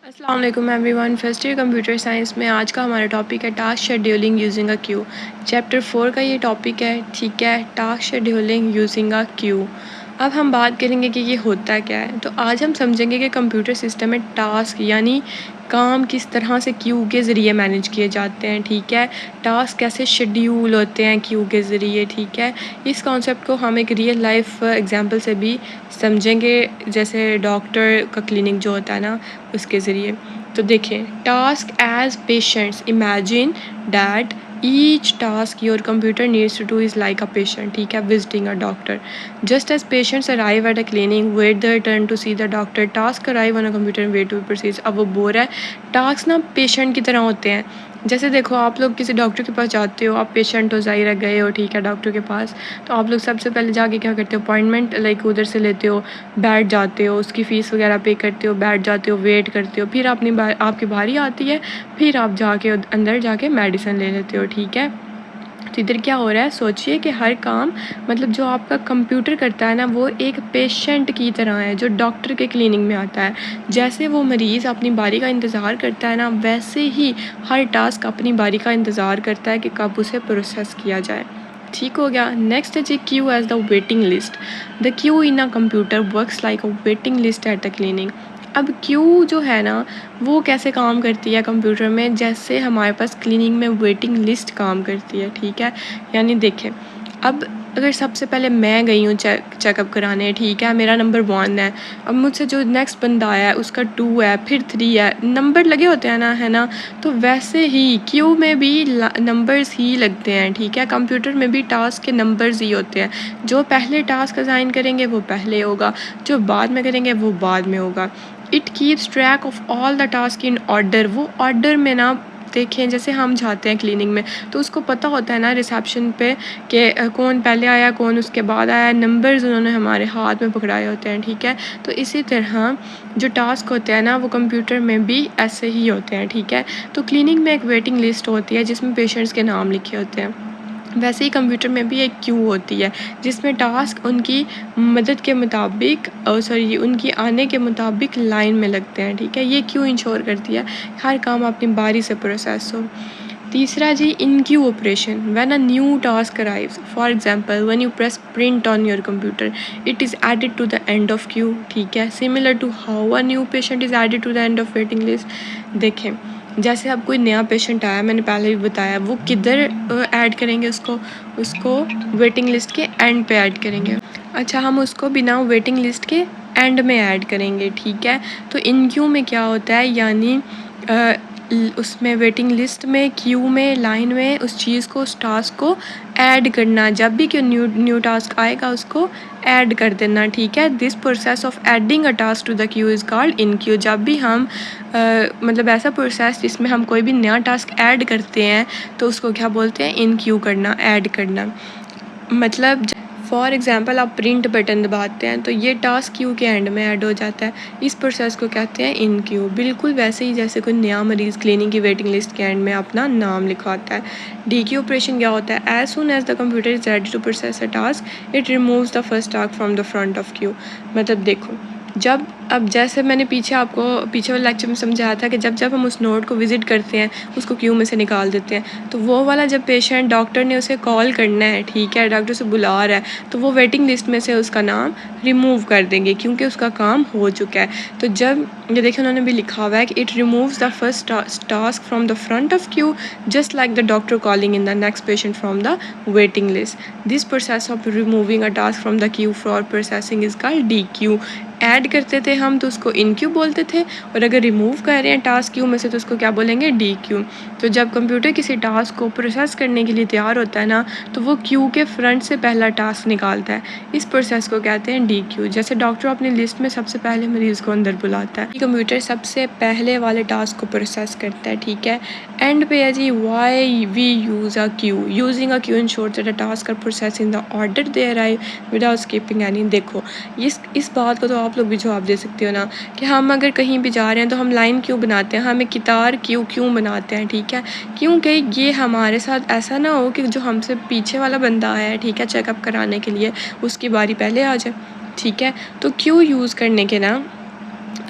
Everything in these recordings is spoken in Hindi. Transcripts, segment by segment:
अस्सलाम वालेकुम everyone. First year computer science में आज का हमारा टॉपिक है task scheduling using a Q. Chapter 4 का ये टॉपिक है, ठीक है, task scheduling using a Q. अब हम बात करेंगे कि ये होता क्या है। तो आज हम समझेंगे कि कंप्यूटर सिस्टम में टास्क यानी काम किस तरह से क्यू के ज़रिए मैनेज किए जाते हैं, ठीक है। टास्क कैसे शेड्यूल होते हैं क्यू के ज़रिए, ठीक है। इस कॉन्सेप्ट को हम एक रियल लाइफ एग्जांपल से भी समझेंगे, जैसे डॉक्टर का क्लिनिक जो होता है ना, उसके ज़रिए। तो देखें, task as patients, imagine that each task your computer needs to do is like a patient, ठीक है, visiting a doctor. Just as patients arrive at a clinic, wait their turn to see the doctor, task arrive on a computer, wait to proceed. अब वो बोल रहा है टास्क ना पेशेंट की तरह होते हैं। जैसे देखो, आप लोग किसी डॉक्टर के पास जाते हो, आप पेशेंट हो, ज़ाहिर गए हो, ठीक है, डॉक्टर के पास। तो आप लोग सबसे पहले जाके क्या करते हो, अपॉइंटमेंट लाइक उधर से लेते हो, बैठ जाते हो, उसकी फ़ीस वगैरह पे करते हो, बैठ जाते हो, वेट करते हो, फिर आपकी बारी आती है, फिर आप जाके अंदर जाके मेडिसिन ले लेते हो, ठीक है। तो इधर क्या हो रहा है, सोचिए कि हर काम मतलब जो आपका कंप्यूटर करता है ना, वो एक पेशेंट की तरह है जो डॉक्टर के क्लिनिक में आता है। जैसे वो मरीज़ अपनी बारी का इंतज़ार करता है ना, वैसे ही हर टास्क अपनी बारी का इंतज़ार करता है कि कब उसे प्रोसेस किया जाए। ठीक हो गया। नेक्स्ट है जी queue as the waiting list. The queue in a computer works like a waiting list at the clinic. अब क्यू जो है ना, वो कैसे काम करती है कंप्यूटर में, जैसे हमारे पास क्लिनिक में वेटिंग लिस्ट काम करती है, ठीक है। यानी देखें, अब अगर सबसे पहले मैं गई हूँ चेकअप कराने, ठीक है, मेरा नंबर 1 है। अब मुझसे जो नेक्स्ट बंदा आया है उसका 2 है, फिर 3 है, नंबर लगे होते हैं ना, है ना। तो वैसे ही क्यू में भी नंबर्स ही लगते हैं, ठीक है। कंप्यूटर में भी टास्क के नंबर्स ही होते हैं। जो पहले टास्क असाइन करेंगे वो पहले होगा, जो बाद में करेंगे वो बाद में होगा। It keeps track of all the task in order. वो ऑर्डर में ना, देखें, जैसे हम जाते हैं क्लिनिक में तो उसको पता होता है ना रिसेप्शन पे कि कौन पहले आया, कौन उसके बाद आया, नंबर्स उन्होंने हमारे हाथ में पकड़ाए होते हैं, ठीक है। तो इसी तरह जो टास्क होते हैं ना, वो कंप्यूटर में भी ऐसे ही होते हैं, ठीक है। तो क्लिनिक में एक वेटिंग लिस्ट होती है जिसमें पेशेंट्स के नाम लिखे होते हैं। वैसे ही कंप्यूटर में भी एक क्यू होती है जिसमें टास्क उनकी मदद के मुताबिक उनकी आने के मुताबिक लाइन में लगते हैं, ठीक है। ये क्यू इंश्योर करती है हर काम अपनी बारी से प्रोसेस हो। तीसरा जी, in queue operation. When a new task arrives, for example when you press print on your computer, it is added to the end of queue, ठीक है। Similar to how a new patient is added to the end of waiting list. देखें, जैसे अब कोई नया पेशेंट आया, मैंने पहले भी बताया, वो किधर ऐड करेंगे उसको उसको वेटिंग लिस्ट के एंड पे ऐड करेंगे। अच्छा, हम उसको बिना वेटिंग लिस्ट के एंड में ऐड करेंगे, ठीक है। तो इन क्यू में क्या होता है, यानी उसमें वेटिंग लिस्ट में, क्यू में, लाइन में उस चीज़ को, उस टास्क को ऐड करना। जब भी कोई न्यू टास्क आएगा उसको ऐड कर देना, ठीक है। This process of adding a task to the queue is called enqueue. जब भी हम मतलब ऐसा प्रोसेस जिसमें हम कोई भी नया टास्क ऐड करते हैं तो उसको क्या बोलते हैं, इन क्यू करना, ऐड करना। मतलब फॉर एग्ज़ाम्पल आप प्रिंट बटन दबाते हैं तो ये टास्क क्यू के एंड में ऐड हो जाता है। इस प्रोसेस को कहते हैं इन क्यू। बिल्कुल वैसे ही जैसे कोई नया मरीज़ क्लिनिक की वेटिंग लिस्ट के एंड में अपना नाम लिखवाता है। डी क्यू ऑपरेशन क्या होता है, as soon as the computer is ready to process a task, it removes the first task from the front of queue. मतलब देखो, जब अब जैसे मैंने पीछे वाले लेक्चर में समझाया था कि जब हम उस नोट को विज़िट करते हैं, उसको क्यू में से निकाल देते हैं, तो वो वाला जब पेशेंट डॉक्टर ने उसे कॉल करना है, ठीक है, डॉक्टर से बुला रहा है, तो वो वेटिंग लिस्ट में से उसका नाम रिमूव कर देंगे क्योंकि उसका काम हो चुका है। तो जब ये देखिए, उन्होंने भी लिखा हुआ है कि it removes the first task from the front of Q just like the doctor calling in the next patient from the waiting list. This process of removing a task from the Q for processing is called D Q. Add करते थे हम तो उसको इन क्यू बोलते थे, और अगर रिमूव कर रहे हैं टास्क क्यू में से तो उसको क्या बोलेंगे, डी क्यू। तो जब कंप्यूटर किसी टास्क को प्रोसेस करने के लिए तैयार होता है ना, तो वो क्यू के फ्रंट से पहला टास्क निकालता है। इस प्रोसेस को कहते हैं डी क्यू। जैसे डॉक्टर अपनी लिस्ट में सबसे पहले मरीज़ को अंदर बुलाता है, कंप्यूटर सबसे पहले वाले टास्क को प्रोसेस करता है, ठीक है। एंड पे है जी, why we use a queue. Using a queue ensures that a task are process in the order they arrive without skipping any. देखो, इस बात को तो आप लोग भी जवाब दे सकते हो ना कि हम अगर कहीं भी जा रहे हैं तो हम लाइन क्यों बनाते हैं, हम एक कितार क्यों बनाते हैं, ठीक है। क्योंकि ये हमारे साथ ऐसा ना हो कि जो हमसे पीछे वाला बंदा आया है, ठीक है, चेकअप कराने के लिए, उसकी बारी पहले आ जाए, ठीक है। तो क्यू यूज़ करने के ना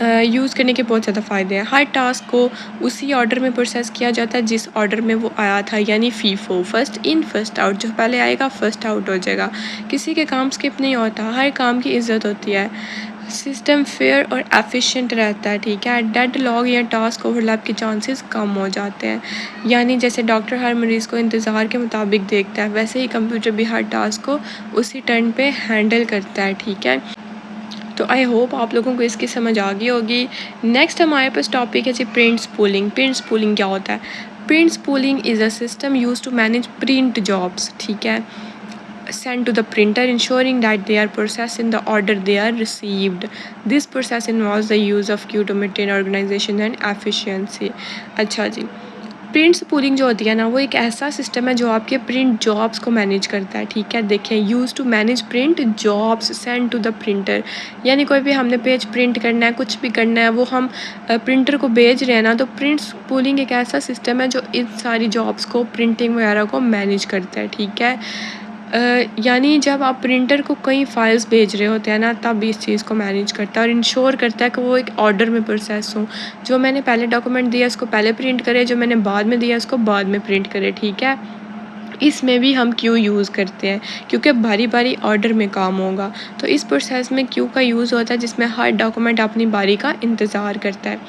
यूज़ करने के बहुत ज़्यादा फ़ायदे हैं। हर टास्क को उसी ऑर्डर में प्रोसेस किया जाता है जिस ऑर्डर में वो आया था, यानी FIFO, first in first out. जो पहले आएगा फर्स्ट आउट हो जाएगा। किसी के काम स्किप नहीं होता, हर काम की इज्जत होती है। सिस्टम फेयर और एफिशिएंट रहता है, ठीक है। डेडलॉग या टास्क ओवरलैप के चांसेस कम हो जाते हैं, यानी जैसे डॉक्टर हर मरीज़ को इंतज़ार के मुताबिक देखता है, वैसे ही कंप्यूटर भी हर टास्क को उसी टर्न पे हैंडल करता है, ठीक है। तो आई होप आप लोगों को इसकी समझ आ गई होगी। नेक्स्ट हमारे पास टॉपिक है जी प्रिंट स्पूलिंग। प्रिंट स्पूलिंग क्या होता है? Print spooling is a system use to manage print jobs, ठीक है, sent to the printer, ensuring that they are processed in the order they are received. This process involves the use of queue to maintain organization and efficiency. अच्छा जी, प्रिंट स्पूलिंग जो होती है ना, वो एक ऐसा सिस्टम है जो आपके प्रिंट जॉब्स को मैनेज करता है, ठीक है। देखें, use to manage print jobs send to the printer, यानी कोई भी हमने पेज प्रिंट करना है, कुछ भी करना है, वो हम प्रिंटर को भेज रहे हैं ना, तो प्रिंट स्पूलिंग एक ऐसा सिस्टम है जो इन सारी जॉब्स को, प्रिंटिंग वगैरह को मैनेज करता है, ठीक है। यानी जब आप प्रिंटर को कई फाइल्स भेज रहे होते हैं ना, तब इस चीज़ को मैनेज करता है और इंश्योर करता है कि वो एक ऑर्डर में प्रोसेस हो। जो मैंने पहले डॉक्यूमेंट दिया उसको पहले प्रिंट करे, जो मैंने बाद में दिया उसको बाद में प्रिंट करे, ठीक है। इसमें भी हम क्यू यूज़ करते हैं क्योंकि बारी बारी ऑर्डर में काम होगा, तो इस प्रोसेस में क्यू का यूज़ होता है जिसमें हर डॉक्यूमेंट अपनी बारी का इंतज़ार करता है।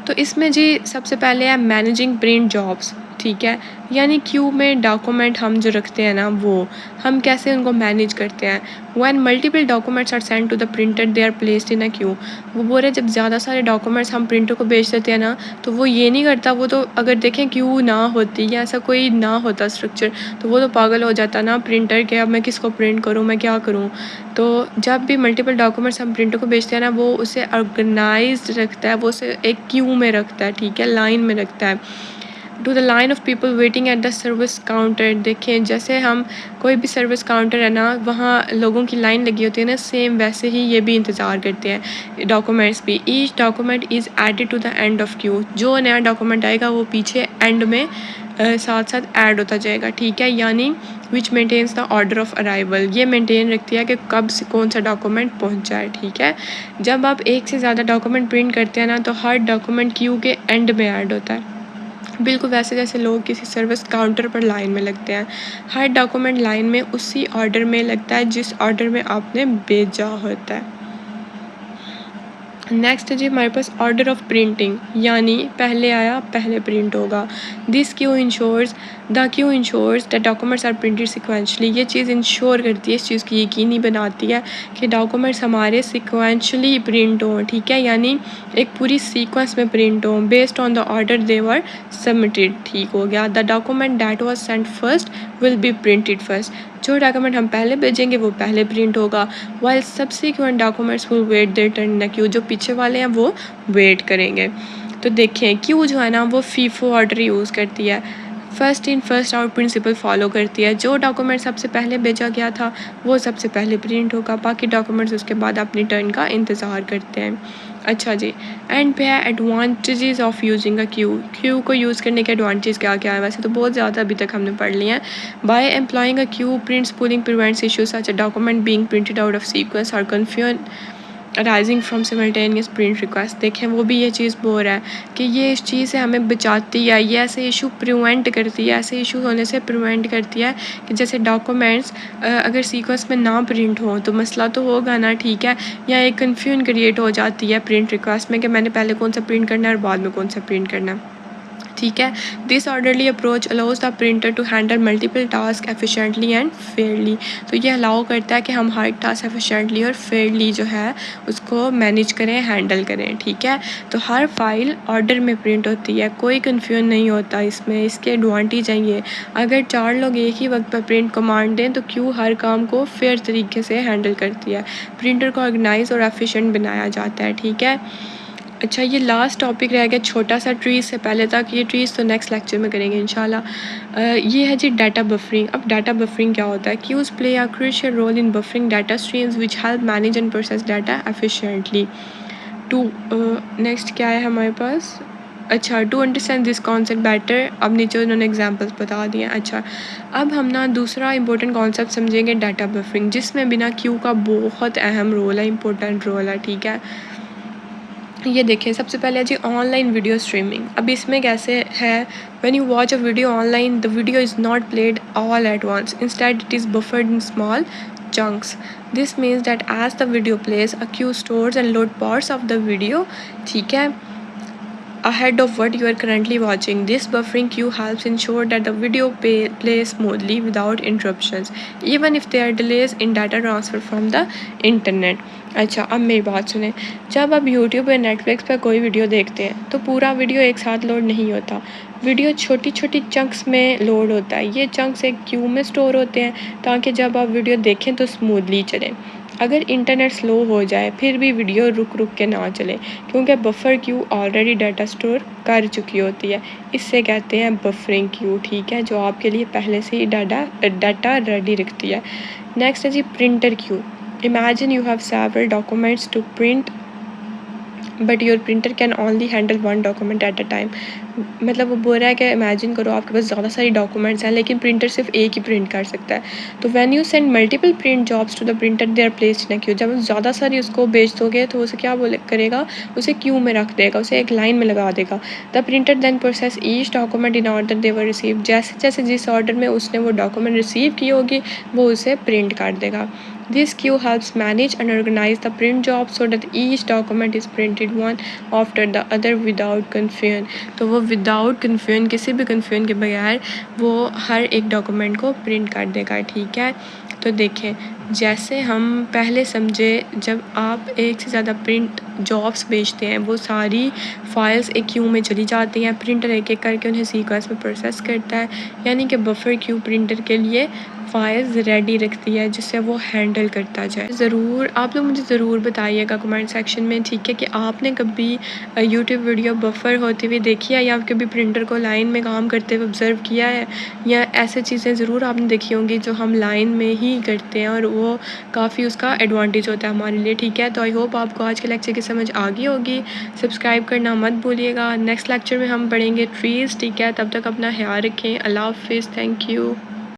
तो इसमें जी सबसे पहले है मैनेजिंग प्रिंट जॉब्स, ठीक है। यानी क्यू में डॉक्यूमेंट हम जो रखते हैं ना, वो हम कैसे उनको मैनेज करते हैं। When multiple documents are send to the printer they are placed in a queue. वो बोल रहे जब ज़्यादा सारे डॉक्यूमेंट्स हम प्रिंटर को भेज देते हैं ना, तो वो ये नहीं करता, वो तो अगर देखें क्यू ना होती या ऐसा कोई ना होता स्ट्रक्चर, तो वो तो पागल हो जाता ना प्रिंटर के, अब मैं किसको प्रिंट करूँ, मैं क्या करूँ। तो जब भी मल्टीपल डॉक्यूमेंट्स हम प्रिंटर को भेजते हैं ना, वो उसे ऑर्गेनाइज्ड रखता है, वो उसे एक क्यू में रखता है, ठीक है, लाइन में रखता है। To the line of people waiting at the service counter. देखें, जैसे हम कोई भी सर्विस काउंटर है ना, वहाँ लोगों की लाइन लगी होती है ना, सेम वैसे ही ये भी इंतज़ार करते हैं डॉक्यूमेंट्स भी। Each document is added to the end of queue. जो नया डॉक्यूमेंट आएगा वो पीछे एंड में साथ साथ ऐड होता जाएगा, ठीक है। यानी which maintains the order of arrival. ये मेंटेन रखती है कि कब से कौन सा डॉक्यूमेंट पहुंचा है, ठीक है। जब आप एक से ज़्यादा डॉक्यूमेंट प्रिंट करते हैं ना, तो हर डॉक्यूमेंट क्यू के एंड में ऐड होता है, बिल्कुल वैसे जैसे लोग किसी सर्विस काउंटर पर लाइन में लगते हैं। हर डॉक्यूमेंट लाइन में उसी ऑर्डर में लगता है जिस ऑर्डर में आपने भेजा होता है। नेक्स्ट है जी हमारे पास ऑर्डर ऑफ प्रिंटिंग, यानी पहले आया पहले प्रिंट होगा। This queue ensures the queue ensures the documents are printed sequentially. ये चीज़ इंश्योर करती है, इस चीज़ की यकीनी बनाती है कि डॉक्यूमेंट्स हमारे सिक्वेंशली प्रिंट हों, ठीक है, यानी एक पूरी सीक्वेंस में प्रिंट हों based on the order they were submitted. ठीक हो गया। The document that was sent first will be printed first. जो डॉक्यूमेंट हम पहले भेजेंगे वो पहले प्रिंट होगा, while subsequent documents will wait their turn in queue. जो पीछे वाले हैं वो वेट करेंगे। तो देखें, क्यू जो है ना, वो फीफो ऑर्डर यूज़ करती है, first in first out principle follow करती है। जो डॉक्यूमेंट सबसे पहले भेजा गया था वो सबसे पहले प्रिंट होगा, बाकी डॉक्यूमेंट्स उसके बाद अपनी टर्न का इंतज़ार करते हैं। अच्छा जी, एंड पे है advantages of using a Q. Q को यूज़ करने के एडवांटेज क्या क्या है? वैसे तो बहुत ज़्यादा अभी तक हमने पढ़ लिए हैं। By employing a queue print spooling prevents issues such a document being printed out of sequence और confusion arising from simultaneous print request. देखें, वो भी ये चीज़ बोल रहा है कि ये इस चीज़ से हमें बचाती है, ये ऐसे इशू प्रिवेंट करती है, ऐसे इशू होने से प्रिवेंट करती है कि जैसे डॉक्यूमेंट्स अगर सीक्वेंस में ना प्रिंट हो तो मसला तो होगा ना, ठीक है, या एक कन्फ्यूजन क्रिएट हो जाती है प्रिंट रिक्वेस्ट में कि मैंने पहले कौन सा प्रिंट करना है और बाद में कौन सा प्रिंट करना है, ठीक है। This orderly approach allows the printer to handle multiple task efficiently and fairly. तो ये अलाउ करता है कि हम हर टास्क एफिशिएंटली और फेयरली जो है उसको मैनेज करें, हैंडल करें, ठीक है। तो हर फाइल ऑर्डर में प्रिंट होती है, कोई कन्फ्यूजन नहीं होता इसमें। इसके एडवांटेज हैं ये, अगर 4 लोग एक ही वक्त पर प्रिंट कमांड दें तो क्यू हर काम को फेयर तरीके से हैंडल करती है, प्रिंटर को ऑर्गेनाइज और एफिशिएंट बनाया जाता है, ठीक है। अच्छा, ये लास्ट टॉपिक रह गया छोटा सा ट्रीज़ से पहले तक। ये ट्रीज़ तो नेक्स्ट लेक्चर में करेंगे इंशाल्लाह। ये है जी डाटा बफरिंग। अब डाटा बफरिंग क्या होता है? Queues play a crucial role in buffering data streams which help manage and process data efficiently. To next क्या है हमारे पास? अच्छा, to understand this concept better, अब नीचे उन्होंने एग्जांपल्स बता दिए हैं। अच्छा, अब हम ना दूसरा इंपॉर्टेंट कॉन्सेप्ट समझेंगे डाटा बफरिंग, जिसमें बिना क्यू का बहुत अहम रोल है, इंपॉर्टेंट रोल है, ठीक है। ये देखिए सबसे पहले है जी ऑनलाइन वीडियो स्ट्रीमिंग। अब इसमें कैसे है, when you watch a video online the video is not played all at once, instead it is buffered in small chunks. This means that as the video plays, a queue stores and load parts of the video, ठीक है, ahead of what you are currently watching. This buffering queue helps ensure that the video plays smoothly without interruptions, even if there are delays in data transfer from the internet. अच्छा, अब मेरी बात सुने। जब आप यूट्यूब या नेटफ्लिक्स पर कोई वीडियो देखते हैं तो पूरा वीडियो एक साथ लोड नहीं होता। वीडियो छोटी छोटी चंक्स में लोड होता है। ये चंक्स एक क्यू में स्टोर होते हैं ताकि जब आप वीडियो देखें तो स्मूथली चले। अगर इंटरनेट स्लो हो जाए फिर भी वीडियो रुक रुक के ना चले, क्योंकि buffer Q already data store कर चुकी होती है। इससे कहते हैं बफरिंग क्यू, ठीक है, जो आपके लिए पहले से ही डाटा रेडी रखती है। नेक्स्ट है जी printer queue. Imagine you have several documents to print but your printer can only handle one document at a time. मतलब वो बोल रहा है कि इमेजिन करो आपके पास ज़्यादा सारी डॉक्यूमेंट्स हैं लेकिन प्रिंटर सिर्फ एक ही प्रिंट कर सकता है। तो when you send multiple print jobs to the printer they are placed in a queue. जब आप ज़्यादा सारी उसको भेज दोगे तो उसे क्या करेगा, उसे क्यू में रख देगा, उसे एक लाइन में लगा देगा। The printer then process each document in order they were receive. जैसे जैसे जिस ऑर्डर में उसने वो डॉक्यूमेंट रिसीव की होगी वो उसे प्रिंट कर देगा। This queue helps manage and organize the print job so that each document is printed one after the other without confusion. तो वो विदाउट कन्फ्यूजन, किसी भी कन्फ्यूजन के बगैर वो हर एक डॉक्यूमेंट को प्रिंट कर देगा, ठीक है। तो देखें, जैसे हम पहले समझे, जब आप एक से ज़्यादा प्रिंट जॉब्स भेजते हैं वो सारी फाइल्स एक क्यू में चली जाती हैं, प्रिंटर एक एक करके उन्हें सीक्वेंस में प्रोसेस करता है, यानी कि बफर क्यू प्रिंटर के लिए फाइल्स रेडी रखती है जिससे वो हैंडल करता जाए। ज़रूर आप लोग मुझे ज़रूर बताइएगा कमेंट सेक्शन में, ठीक है, कि आपने कभी यूट्यूब वीडियो बफर होती हुई देखी है या कभी प्रिंटर को लाइन में काम करते हुए ऑब्ज़र्व किया है, या ऐसे चीज़ें ज़रूर आपने देखी होंगी जो हम लाइन में ही करते हैं और वो काफ़ी उसका एडवांटेज होता है हमारे लिए, ठीक है। तो आई होप आपको आज के लेक्चर की समझ आ गई होगी। सब्सक्राइब करना मत भूलिएगा। नेक्स्ट लेक्चर में हम पढ़ेंगे ट्रीज़, ठीक है। तब तक अपना ख्याल रखें। अल्लाह हाफिज़। Thank you.